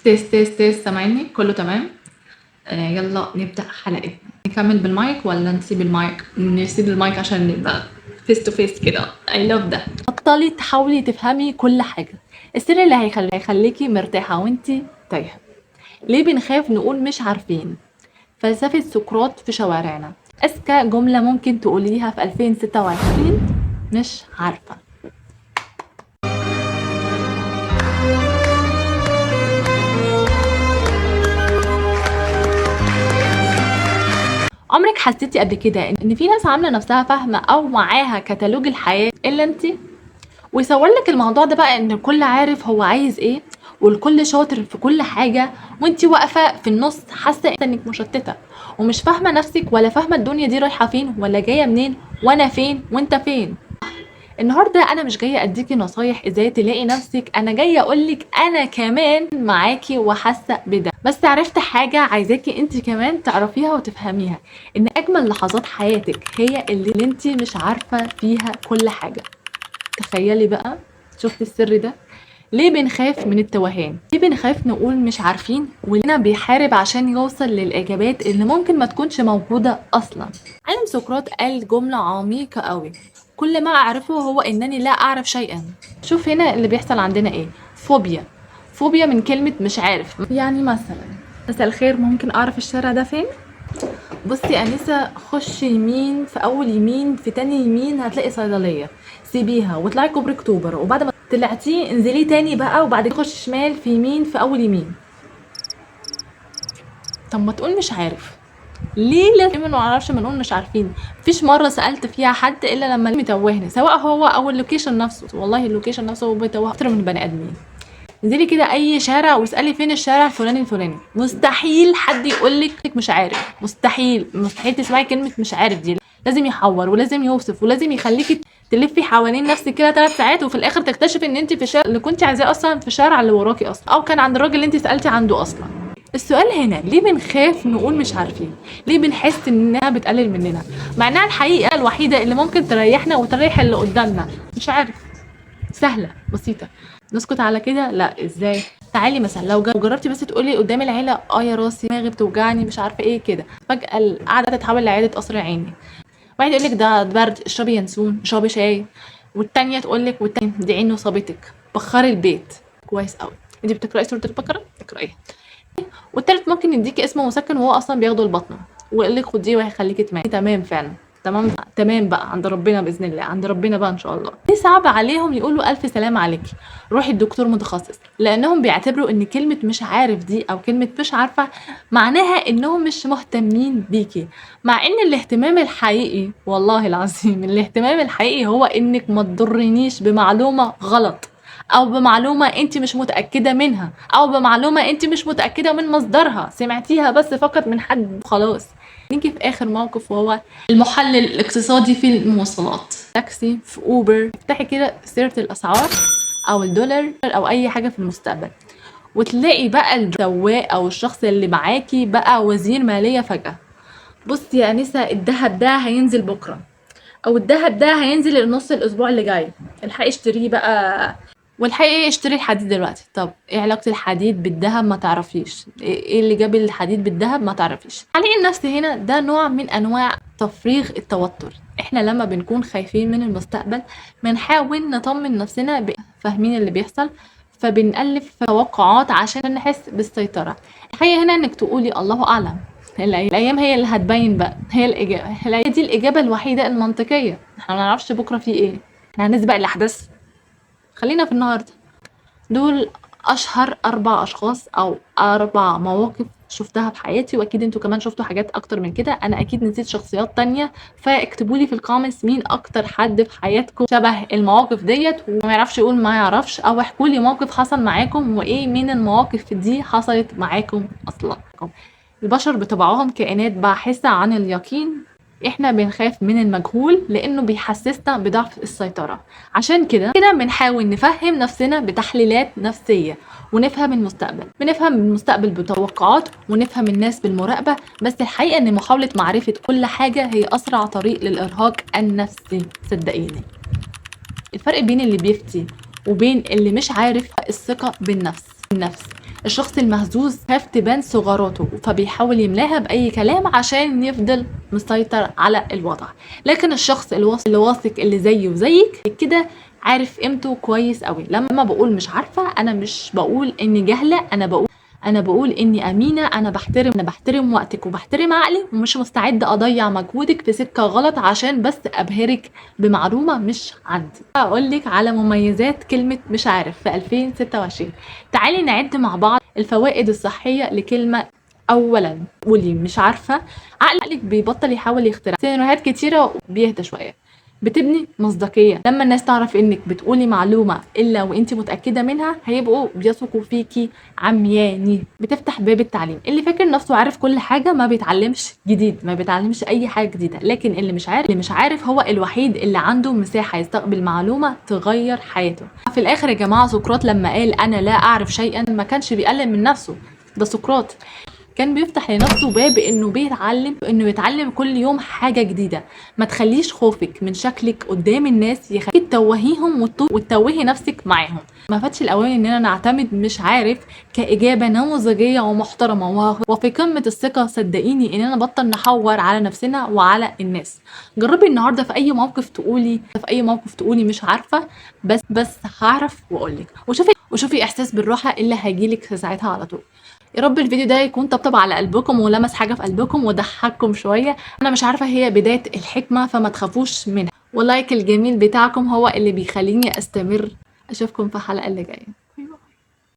تيست تيست تيست، سامعني؟ كله تمام. يلا نبدأ حلقتنا. نكمل بالمايك ولا نسيب المايك؟ نسيب المايك عشان نبقى فيس تو فيس كده. I love ده. بطلي تحاولي تفهمي كل حاجة. السر اللي هيخليكي مرتاحة وانتي تايهة. ليه بنخاف نقول مش عارفين؟ فلسفة سقراط في شوارعنا. أذكى جملة ممكن تقوليها في 2026: مش عارفة. عمرك حسيتي قبل كده ان في ناس عامله نفسها فاهمه او معاها كتالوج الحياه الا انتي؟ ويصور لك الموضوع ده بقى ان الكل عارف هو عايز ايه، والكل شاطر في كل حاجه، وانتي واقفه في النص حاسه انك مشتته ومش فاهمه نفسك ولا فاهمه الدنيا دي رايحه فين ولا جايه منين، وانا فين وانت فين. النهارده انا مش جايه اديكي نصايح ازاي تلاقي نفسك، انا جايه اقولك انا كمان معاكي وحاسه بده. بس عرفت حاجه عايزاكي انت كمان تعرفيها وتفهميها، ان اجمل لحظات حياتك هي اللي انت مش عارفه فيها كل حاجه. تخيلي بقى، شفتي السر ده؟ ليه بنخاف من التوهان؟ ليه بنخاف نقول مش عارفين ولينا بيحارب عشان يوصل للإجابات اللي ممكن ما تكونش موجودة أصلا؟ علم سقراط قال جملة عميقة قوي: كل ما أعرفه هو إنني لا أعرف شيئا. شوف هنا اللي بيحصل عندنا إيه؟ فوبيا. فوبيا من كلمة مش عارف. يعني مثلا مساء الخير، ممكن أعرف الشارع ده فين؟ بصي يا أنسة، خش يمين، في أول يمين، في تاني يمين هتلاقي صيدلية، سيبيها واطلعي كوبري أكتوبر، وبعد ما طلعتيه انزليه تاني بقى، وبعد كده خش شمال في يمين في أول يمين. طب ما تقول مش عارف. ليه لازم ما نعرفش بنقول مش عارفين؟ مفيش مرة سألت فيها حد إلا لما متوهني، سواء هو أو اللوكيشن نفسه. والله اللوكيشن نفسه هو بيتوه أكتر من البني آدمين. انزلي كده اي شارع واسالي فين الشارع الفلاني الفلاني، مستحيل حد يقولك مش عارف. مستحيل مستحيل تسمعي كلمه مش عارف دي. لازم يحور ولازم يوصف ولازم يخليكي تلفي حوالين نفسك كده 3 ساعات، وفي الاخر تكتشفي ان انت في الشارع اللي كنت عايزاه اصلا في الشارع اللي وراكي اصلا، او كان عند الراجل اللي انت سالتي عنده اصلا. السؤال هنا، ليه بنخاف نقول مش عارفين؟ ليه بنحس انها بتقلل مننا مع انها الحقيقه الوحيده اللي ممكن تريحنا وتريح اللي قدامنا؟ مش عارف، سهله بسيطه. نسكت على كده؟ لا، ازاي؟ تعالي مثلا لو جربتي بس تقولي قدام العيله يا راسي دماغي بتوجعني مش عارفه ايه كده، فجاه القعده تتحول لعياده قصر عيني. واحد يقول لك ده برد، اشربي ينسون، اشربي شاي. والتانيه تقول لك والتانيه دي عين صابتك، بخري البيت. كويس قوي، انت بتقراي سوره البقره؟ اقرايها. والتالت ممكن يديكي اسم مسكن وهو اصلا بياخده البطنه ويقول لك خديه وهيخليكي تمام. تمام فعلا، تمام تمام بقى عند ربنا باذن الله، عند ربنا بقى ان شاء الله. ليه صعب عليهم يقولوا الف سلام عليكي، روحي الدكتور متخصص؟ لانهم بيعتبروا ان كلمه مش عارف دي او كلمه مش عارفه معناها انهم مش مهتمين بيكي، مع ان الاهتمام الحقيقي، والله العظيم الاهتمام الحقيقي هو انك ما تضرنيش بمعلومه غلط، او بمعلومه انت مش متاكده منها، او بمعلومه انت مش متاكده من مصدرها، سمعتيها بس فقط من حد خلاص. نيجي في اخر موقف، وهو المحلل الاقتصادي في المواصلات، تاكسي، في اوبر. افتحي كده سيره الاسعار او الدولار او اي حاجه في المستقبل، وتلاقي بقى السواق او الشخص اللي معاكي بقى وزير ماليه فجاه. بصي يا انسه، الذهب ده هينزل بكره، او الذهب ده هينزل النص الاسبوع اللي جاي، الحقي اشتريه بقى. والحقيقة اشتري الحديد دلوقتي. طب ايه علاقة الحديد بالذهب؟ ما تعرفيش. ايه اللي جاب الحديد بالذهب؟ ما تعرفيش. تعليق النفس هنا ده نوع من انواع تفريغ التوتر. احنا لما بنكون خايفين من المستقبل بنحاول نطمن نفسنا فاهمين اللي بيحصل، فبنألف توقعات عشان نحس بالسيطرة. الحقيقة هنا انك تقولي الله اعلم، الايام هي اللي هتبين بقى، هي الاجابة، هي دي الاجابة الوحيدة المنطقية. احنا ما نعرفش بكرة في ايه، احنا هنسبق الاحداث. خلينا في النهارده. دول اشهر 4 اشخاص او 4 مواقف شفتها في حياتي، واكيد انتوا كمان شفتوا حاجات اكتر من كده. انا اكيد نسيت شخصيات تانية، فاكتبوا لي في الكومنتس مين اكتر حد في حياتكم شبه المواقف ديت وما يعرفش يقول ما يعرفش، او احكوا لي موقف حصل معاكم وايه من المواقف دي حصلت معاكم اصلا. البشر بطبعهم كائنات باحثة عن اليقين. احنا بنخاف من المجهول لانه بيحسسنا بضعف السيطرة، عشان كده بنحاول نفهم نفسنا بتحليلات نفسية، ونفهم المستقبل. بنفهم المستقبل بتوقعات، ونفهم الناس بالمراقبة. بس الحقيقة ان محاولة معرفة كل حاجة هي اسرع طريق للارهاق النفسي، صدقيني. الفرق بين اللي بيفتي وبين اللي مش عارف الثقة بالنفس. الشخص المهزوز خاف تبان ثغراته فبيحاول يملاها بأي كلام عشان يفضل مسيطر على الوضع. لكن الشخص اللي واثق اللي زيه وزيك كده عارف قيمته كويس قوي. لما بقول مش عارفة أنا مش بقول إني جاهلة، أنا بقول إني أمينة، أنا بحترم وقتك وبحترم عقلي ومش مستعدة أضيع مجهودك في سكة غلط عشان بس أبهرك بمعلومة مش عندي. أقولك على مميزات كلمة مش عارف في 2026. تعالي نعد مع بعض الفوائد الصحية لكلمة. أولا قولي مش عارفة، عقلك بيبطل يحاول يخترع سيناريوهات كتيرة وبيهدى شوية. بتبني مصداقية، لما الناس تعرف انك بتقولي معلومة الا وانت متأكدة منها هيبقوا بيثقوا فيكي عمياني. بتفتح باب التعليم، اللي فاكر نفسه عارف كل حاجة ما بيتعلمش جديد، ما بيتعلمش اي حاجة جديدة. لكن اللي مش عارف هو الوحيد اللي عنده مساحة يستقبل معلومة تغير حياته. في الاخر يا جماعة سقراط لما قال انا لا اعرف شيئا ما كانش بيقلل من نفسه، ده سقراط كان بيفتح لنفسه باب انه يتعلم كل يوم حاجة جديدة. ما تخليش خوفك من شكلك قدام الناس يخليك تتوهيهم وتتوهي نفسك معاهم. ما فاتش الاوان اننا نعتمد مش عارف كاجابة نموذجية ومحترمة وفي قمة الثقة. صدقيني اننا نبطل نحور على نفسنا وعلى الناس. جربي النهارده في اي موقف تقولي مش عارفة، بس هعرف واقولك، وشوفي احساس بالراحة اللي هيجيلك في ساعتها على طول. يا رب الفيديو ده يكون طبطب على قلبكم ولمس حاجة في قلبكم وضحككم شوية. أنا مش عارفة هي بداية الحكمة فما تخافوش منها، واللايك الجميل بتاعكم هو اللي بيخليني أستمر. أشوفكم في الحلقة اللي جاية.